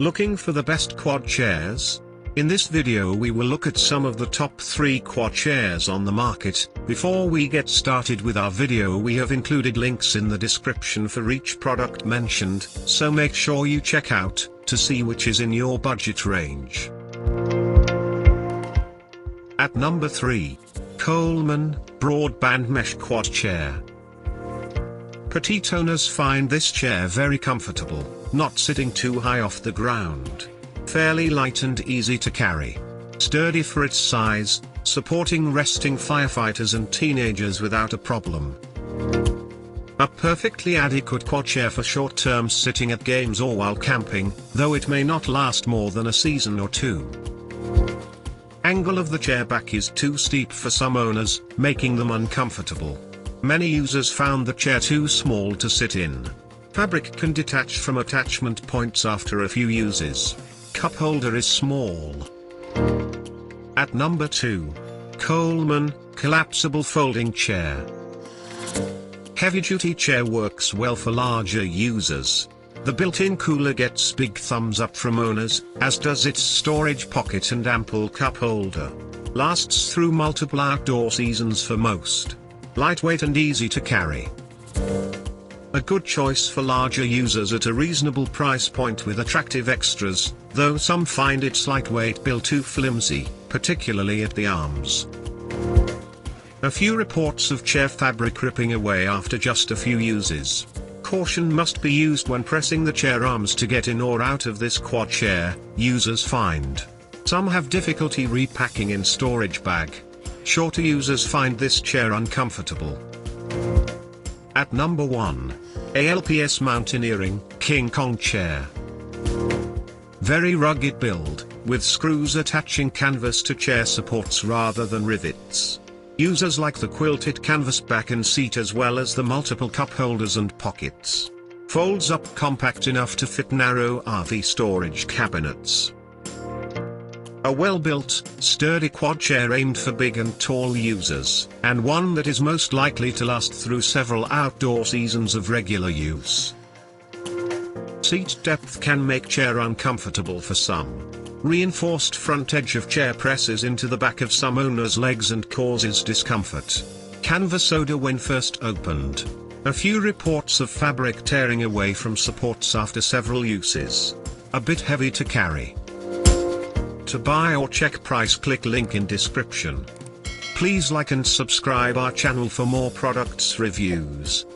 Looking for the best quad chairs? In this video we will look at some of the top 3 quad chairs on the market. Before we get started with our video, we have included links in the description for each product mentioned, so make sure you check out to see which is in your budget range. At number 3. Coleman Broadband Mesh Quad Chair. Petite owners find this chair very comfortable, not sitting too high off the ground. Fairly light and easy to carry. Sturdy for its size, supporting resting firefighters and teenagers without a problem. A perfectly adequate quad chair for short-term sitting at games or while camping, though it may not last more than a season or two. Angle of the chair back is too steep for some owners, making them uncomfortable. Many users found the chair too small to sit in. Fabric can detach from attachment points after a few uses. Cup holder is small. At number 2. Coleman Collapsible Folding Chair. Heavy-duty chair works well for larger users. The built-in cooler gets big thumbs up from owners, as does its storage pocket and ample cup holder. Lasts through multiple outdoor seasons for most. Lightweight and easy to carry. A good choice for larger users at a reasonable price point with attractive extras, though some find its lightweight build too flimsy, particularly at the arms. A few reports of chair fabric ripping away after just a few uses. Caution must be used when pressing the chair arms to get in or out of this quad chair, users find. Some have difficulty repacking in storage bag. Shorter users find this chair uncomfortable. At number 1. ALPS Mountaineering King Kong Chair. Very rugged build, with screws attaching canvas to chair supports rather than rivets. Users like the quilted canvas back and seat as well as the multiple cup holders and pockets. Folds up compact enough to fit narrow RV storage cabinets. A well-built, sturdy quad chair aimed for big and tall users, and one that is most likely to last through several outdoor seasons of regular use. Seat depth can make chair uncomfortable for some. Reinforced front edge of chair presses into the back of some owners' legs and causes discomfort. Canvas odor when first opened. A few reports of fabric tearing away from supports after several uses. A bit heavy to carry. To buy or check price, click link in description. Please like and subscribe our channel for more products reviews.